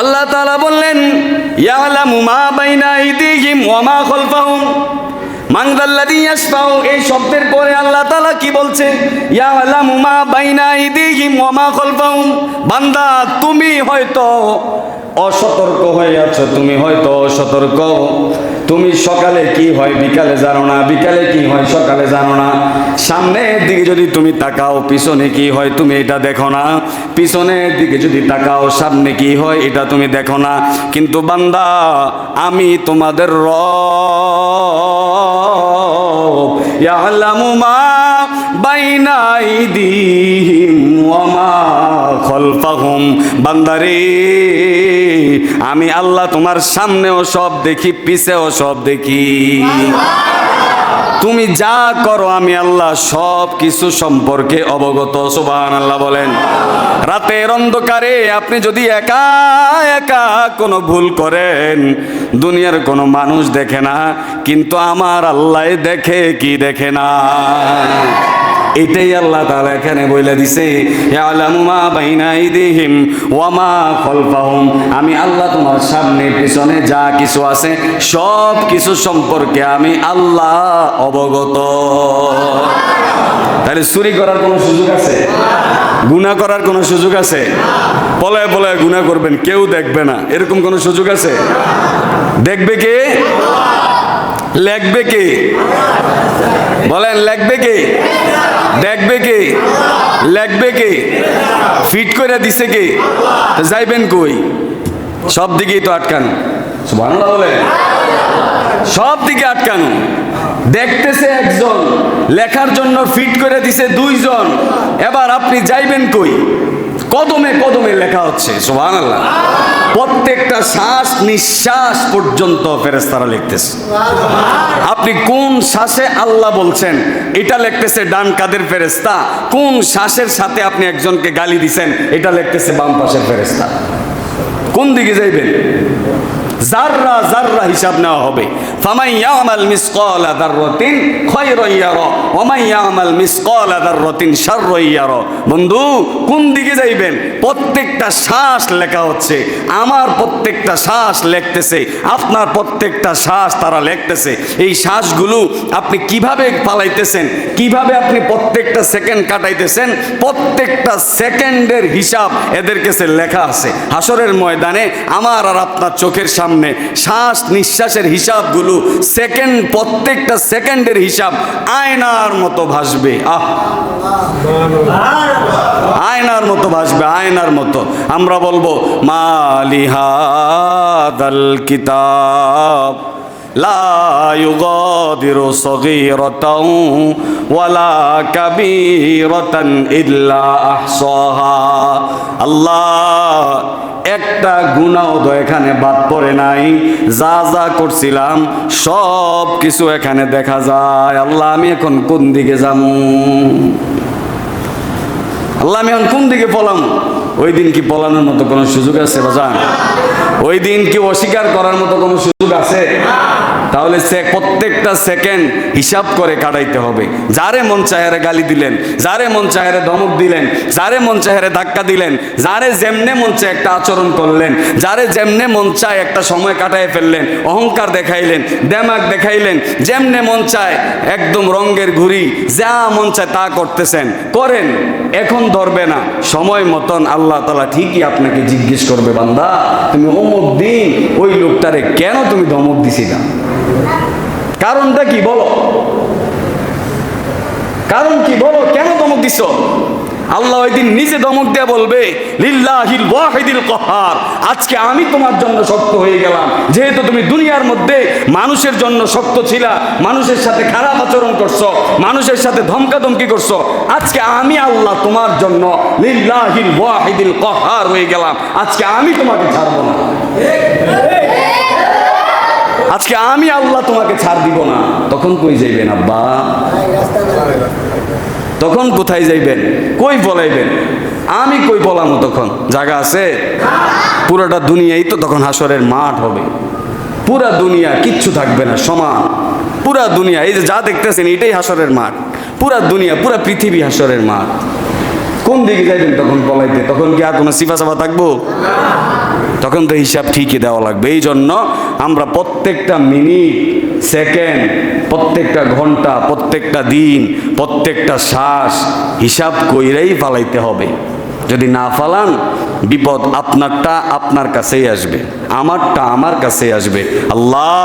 আল্লাহ তাআলা বললেন, ইয়ালামু মা বাইনা আইদিহিম ওয়া মা খালফাহুম মান যাল্লাযী ইয়াশফাউ। এই শব্দের পরে আল্লাহ তাআলা কি বলছে? ইয়ালামু মা বাইনা আইদিহিম ওয়া মা খালফাহুম। বান্দা, তুমি হয়তো অসতর্ক হয়ে আছো, তুমি হয়তো অসতর্ক। তুমি সকালে কি হয় বিকালে জানো না, বিকালে কি হয় সকালে জানো না। সামনের দিকে যদি তুমি তাকাও, পিছনে কি হয় তুমি এটা দেখো না। পিছনের দিকে যদি তাকাও, সামনে কি হয় এটা তুমি দেখো না। কিন্তু বান্দা, আমি তোমাদের রব। ইয়ালামু মা বাইনা আইদিহিম ওয়া মা খালফাহুম। বান্দারে, আমি আল্লাহ তোমার সামনেও সব দেখি, পিছেও সব দেখি। তুমি যা করো আমি আল্লাহ সব কিছু সম্পর্কে অবগত। সুবহানাল্লাহ বলেন। রাতের অন্ধকারে আপনি যদি একা একা কোনো ভুল করেন, দুনিয়ার কোনো মানুষ দেখে না, কিন্তু আমার আল্লাহ দেখে কি দেখে না। এটাই আল্লাহ তাআলা এখানে বলে দিছে, ইয়ালামু মা বাইনা আইদিহিম ওয়া মা খালফাহুম। আমি আল্লাহ তোমার সামনে পিছনে যা কিছু আছে সব কিছু সম্পর্কে আমি আল্লাহ অবগত। তাহলে চুরি করার কোনো সুযোগ আছে? গুনাহ করার কোনো সুযোগ আছে? পলায় পলায় গুনাহ করবেন, কেউ দেখবে না, এরকম কোনো সুযোগ আছে? দেখবে কে? লেখবে কে? বলেন, লেখবে কে? দেখবে কে? লেখবে কে? ফিট করে দিছে কে? যাইবেন কই? সব দিকেই তো আটকানো। সুবহানাল্লাহ বলেন। সব দিকে আটকানো। দেখতেছে একজন, লেখার জন্য ফিট করে দিছে দুইজন। এবার আপনি যাইবেন কই? কদমে কদমে লেখা হচ্ছে। সুবহানাল্লাহ। প্রত্যেকটা শ্বাস নিঃশ্বাস পর্যন্ত ফেরেশতারা লিখতেছে। আপনি কোন শ্বাসে আল্লাহ বলছেন এটা লিখতেছে ডান কাঁধের ফেরেশতা। কোন শ্বাসের সাথে আপনি একজনকে গালি দিবেন এটা লিখতেছে বাম পাশের ফেরেশতা। কোন দিকে যাইবেন? যাররা যাররা হিসাব নেওয়া হবে। ফামান ইয়ামাল মিসকালা যাররাতিন খায়রান ইয়ারা ওয়া মান ইয়ামাল মিসকালা যাররাতিন শাররান ইয়ারা। বন্ধু, কোন দিকে যাইবেন? প্রত্যেকটা শ্বাস লেখা হচ্ছে। আমার প্রত্যেকটা শ্বাস লিখতেছে, আপনার প্রত্যেকটা শ্বাস তারা লিখতেছে। এই শ্বাসগুলো আপনি কিভাবে পালাইতেছেন, কিভাবে আপনি প্রত্যেকটা সেকেন্ড কাটাইতেছেন, প্রত্যেকটা সেকেন্ডের হিসাব এদের কাছে লেখা আছে। হাসরের ময়দানে আমার আর আপনার চোখের সামনে শ্বাস নিঃশ্বাসের হিসাবগুলো সেকেন্ড, প্রত্যেকটা সেকেন্ডের হিসাব আয়নার মতো ভাসবে। আয়নার মতো ভাসবে, আয়নার মতো। আমরা বলবো, মালি হাদাল কিতাব লা ইউগাদিরু সগীরাতাও ওয়ালা কাবীরাতান ইল্লা আহসাহা। আল্লাহ, একটা গুনাহ তো এখানে বাদ পড়ে নাই। যা যা করছিলাম সব কিছু এখানে দেখা যায়। আল্লাহ, আমি এখন কোন দিকে যাবো? আল্লাহ, আমি এখন কোন দিকে পলাম? ওই দিন কি পলানোর মতো কোনো সুযোগ আছে বাজান? ওই দিন কি অস্বীকার করার মতো কোনো সুযোগ আছে? তাহলে প্রত্যেকটা সেকেন্ড হিসাব করে কাটাইতে হবে। যারে মন চাহেরে গালি দিলেন, যারে মন চাহেরে ধমক দিলেন, যারে মন চাহেরে ধাক্কা দিলেন, যারে যেমনে মন চায় একটা আচরণ করলেন, যারে যেমনে মন চায় একটা সময় কাটাই ফেললেন, অহংকার দেখাইলেন, দেমাগ দেখাইলেন, যেমনে মন চায় একদম রঙের ঘুরি, যা মন চায় তা করতেছেন, করেন। এখন ধরবে না, সময় মতন আল্লাহ তাআলা ঠিকই আপনাকে জিজ্ঞেস করবে, বান্দা তুমি অমুক দিন ওই লোকটারে কেন তুমি ধমক দিছিলা? কারণটা কি বলো? কারণ কি বলো? কেন ধমক দিছ? আল্লাহ ওই দিন নিজে ধমক দিয়ে বলবে, লিল্লাহিল ওয়াহিদিল কাহার, আজকে আমি তোমার জন্য শক্ত হয়ে গেলাম। যেহেতু তুমি দুনিয়ার মধ্যে মানুষের জন্য শক্ত ছিলা, মানুষের সাথে খারাপ আচরণ করছো, মানুষের সাথে ধমকাধমকি করছো, আজকে আমি আল্লাহ তোমার জন্য লিল্লাহিল ওয়াহিদিল কাহার হয়ে গেলাম। আজকে আমি তোমাকে ছাড়বো না। আজকে আমি আল্লাহ তোমাকে ছাড় দিব না। তখন কই যাইবেন আব্বা? তখন কোথায় যাইবেন? কই বলাইবেন? আমি কই বলামো? তখন জায়গা আছে? পুরোটা দুনিয়াই তো তখন হাসরের মাঠ হবে। পুরা দুনিয়া কিচ্ছু থাকবে না, সমান। পুরা দুনিয়া, এই যে যা দেখতেছেন এটাই হাসরের মাঠ। পুরা দুনিয়া, পুরা পৃথিবী হাসরের মাঠ। কোন দিকে যাইবেন তখন বলাইতে? তখন কি আর কোনো সিফা সাফা থাকবো? তখন তো হিসাব ঠিকই দেওয়া লাগবে। এই জন্য আমরা প্রত্যেকটা মিনিট, সেকেন্ড, প্রত্যেকটা ঘন্টা, প্রত্যেকটা দিন, প্রত্যেকটা শ্বাস হিসাব কইরাই ফালাইতে হবে। যদি না ফালান বিপদ আপনারটা আপনার কাছেই আসবে, আমারটা আমার কাছেই আসবে। আল্লাহ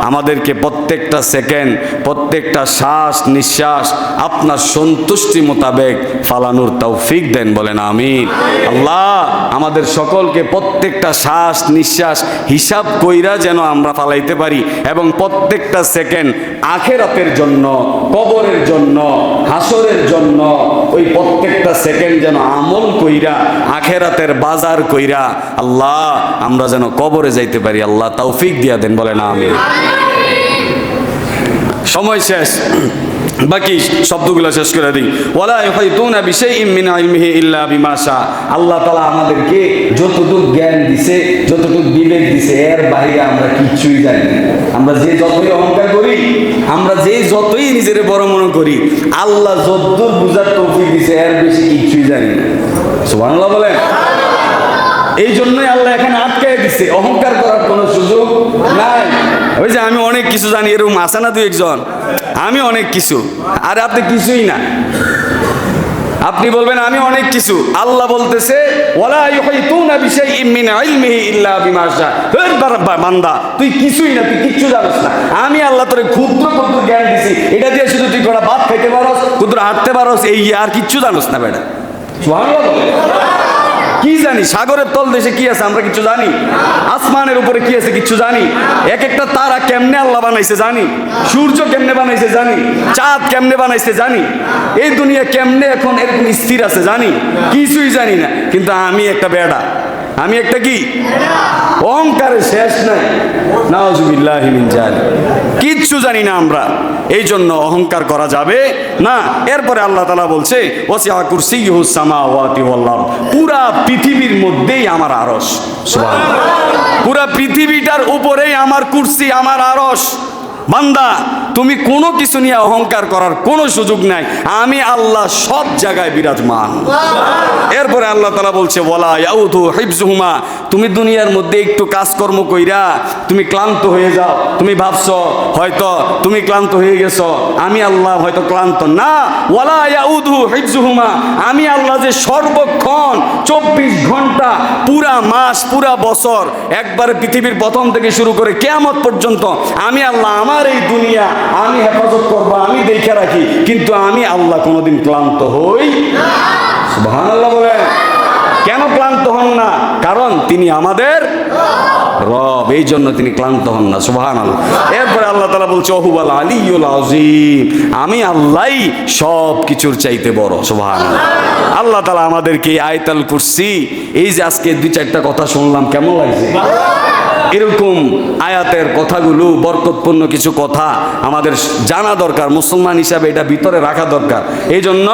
আমাদেরকে প্রত্যেকটা সেকেন্ড, প্রত্যেকটা শ্বাস নিঃশ্বাস আপনার সন্তুষ্টি মোতাবেক ফালানোর তৌফিক দেন, বলেন আমিন। আল্লাহ আমাদের সকলকে প্রত্যেকটা শ্বাস নিঃশ্বাস হিসাব কইরা যেন আমরা ফালাইতে পারি, এবং প্রত্যেকটা সেকেন্ড আখিরাতের জন্য, কবরের জন্য, হাসরের জন্য, ওই প্রত্যেকটা সেকেন্ড যেন আমল কইরা আখিরাতের বাজার কইরা আল্লাহ আমরা যেন কবরে যাইতে পারি। আল্লাহ তৌফিক দিয়া দেন, বলেন আমিন। সময় শেষ, বাকি শব্দগুলো শেষ করে দিই। ওয়ালা ইউহিতুনা বিশাইইন মিন ইলমিহি ইল্লা বিমা শা। আল্লাহ তাআলা আমাদেরকে যতটুকু জ্ঞান দিছে, যতটুকু বিবেক দিছে, এর বাইরে আমরা কিছুই জানি না। আমরা যে যতই অহংকার করি, আমরা যে যতই নিজের বড় মনে করি, আল্লাহ যতদূর বুঝার তৌফিক দিছে এর বেশি কিছুই জানি না। সুবহানাল্লাহ বলেন। এই জন্যই আল্লাহ এখানে আটকায় দিছে, অহংকার করার কোনো সুযোগ নাই। ওই যে আমি অনেক কিছু জানি, এরকম আছে না দুই একজন, আমি অনেক কিছু, আর আপনি কিছুই না। আপনি বলবেন আমি অনেক কিছু, আল্লাহ বলতেছে ওয়ালা ইউহিতুনা বিশাইইন মিন ইলমিহি ইল্লা বিমা শা। বান্দা তুই কিছুই না, তুই কিচ্ছু জানিস না। আমি আল্লাহ তোরে ক্ষুদ্র ক্ষুদ্র জ্ঞান দিছি, এটা দিয়ে শুধু তুই কটা ভাত খেতে পারস, ক্ষুদ্র হাঁটতে পারস, এই আর কিচ্ছু জানিস না বেটা। সুবহানাল্লাহ। কি জানি সাগরের তল দেশে কি আছে আমরা কিছু জানি? আসমানের উপরে কি আছে কিছু জানি? এক একটা তারা কেমনে আল্লাহ বানাইছে জানি? সূর্য কেমনে বানাইছে জানি? চাঁদ কেমনে বানাইছে জানি? এই দুনিয়া কেমনে এখন এরকম স্থির আছে জানি? কিছুই জানি না। কিন্তু আমি একটা বেড়া, আমি একটা কি অহংকারের শেষ নাই। নাউজুবিল্লাহি মিন যালিক। কিচ্ছু জানি না আমরা, এই জন্য অহংকার করা যাবে না। এরপরে আল্লাহ তাআলা বলছে ওয়াসিআ কুরসিয়ুহুস সামাওয়াতি ওয়াল আরদ। পুরা পৃথিবীর মধ্যেই আমার আরশ। সুবহানাল্লাহ। পুরা পৃথিবীটার উপরেই আমার কুরসি, আমার আরশ। বান্দা তুমি কোনো কিছু নিয়ে অহংকার করার কোনো সুযোগ নাই, আমি আল্লাহ সব জায়গায় বিরাজমান। এরপরে আল্লাহ তাআলা বলছে ওয়ালা ইয়াউদু হিফযুহুমা। তুমি দুনিয়ার মধ্যে একটু কাজকর্ম কইরা তুমি ক্লান্ত হয়ে যাও, তুমি ভাবছো হয়তো তুমি ক্লান্ত হয়ে গেছো, আমি আল্লাহ হয়তো ক্লান্ত না। ওয়ালা ইয়াউদু হিফযুহুমা, আমি আল্লাহ যে সর্বক্ষণ 24 ঘন্টা, পুরা মাস, পুরা বছর, একবারে পৃথিবীর প্রথম থেকে শুরু করে কিয়ামত পর্যন্ত আমি আল্লাহ আমার এই দুনিয়া আমি হেফাজত করবো, আমি দেখে রাখি, কিন্তু আমি আল্লাহ কোনোদিন ক্লান্ত হই না। সুবহানাল্লাহ বলেন। কেন ক্লান্ত হন না? কারণ তিনি আমাদের রব, এই জন্য তিনি ক্লান্ত হন না। সুবহানাল্লাহ। এরপরে আল্লাহ তাআলা বলছে ওহুয়াল আলিয়্যুল আযীম, আমি আল্লাহই সব কিছুর চাইতে বড়। সুবহানাল্লাহ। আল্লাহ তাআলা আমাদেরকে আয়াতুল কুরসি, এই যে আজকে 2-4টা কথা শুনলাম, কেমন লাগছে? এরকম আয়াতের কথাগুলো বরকতপূর্ণ কিছু কথা আমাদের জানা দরকার, মুসলমান হিসাবে এটা ভিতরে রাখা দরকার। এই জন্য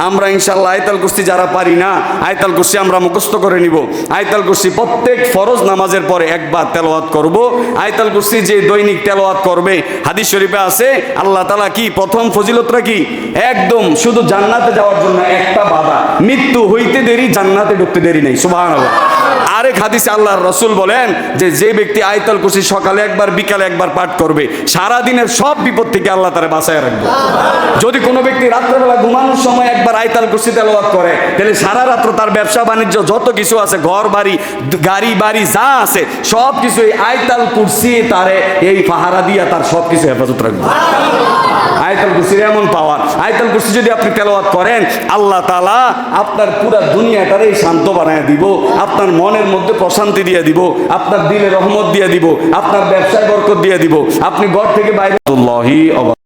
আমরা ইনশাআল্লাহ আয়াতুল কুরসি যারা পারি না, আয়াতুল কুরসি আমরা মুখস্থ করে নিব। আয়াতুল কুরসি প্রত্যেক ফরজ নামাজের পরে একবার তেলাওয়াত করব। আয়াতুল কুরসি যে দৈনিক তেলাওয়াত করবে, হাদিস শরীফে আছে আল্লাহ তাআলা কি প্রথম ফজিলতটা কি? একদম শুধু জান্নাতে যাওয়ার জন্য একটা বাধা, মৃত্যু হইতে দেরি, জান্নাতে ঢুকতে দেরি নেই। সুবহানাল্লাহ। আরেক হাদিসে আল্লাহর রাসূল বলেন যে ব্যক্তি আয়াতুল কুরসি সকালে একবার বিকালে একবার পাঠ করবে, সারা দিনের সব বিপদ থেকে আল্লাহ তারে বাঁচায় রাখবে। যদি কোনো ব্যক্তি রাত্রেবেলা ঘুমানোর সময় একবার আয়াতুল কুরসি তেলাওয়াত করে, তাহলে সারা রাত্র তার ব্যবসা বাণিজ্য যত কিছু আছে, ঘর বাড়ি গাড়ি বাড়ি যা আছে সব কিছু এই আয়াতুল কুরসি তারে এই পাহারা দিয়া তার সব কিছু হেফাজত রাখবে। আয়াতুল কুরসির এমন পাওয়ার। আয়াতুল কুরসি যদি আপনি তেলাওয়াত করেন, আল্লাহ তাআলা আপনার পুরো দুনিয়াটারই শান্ত বানায় দিব, আপনার মনের মধ্যে প্রশান্তি দিয়ে দিব, আপনার দিলে রহমত দিয়ে দিব, আপনার ব্যবসায় বরকত দিয়ে দিব, আপনি ঘর থেকে বাইরে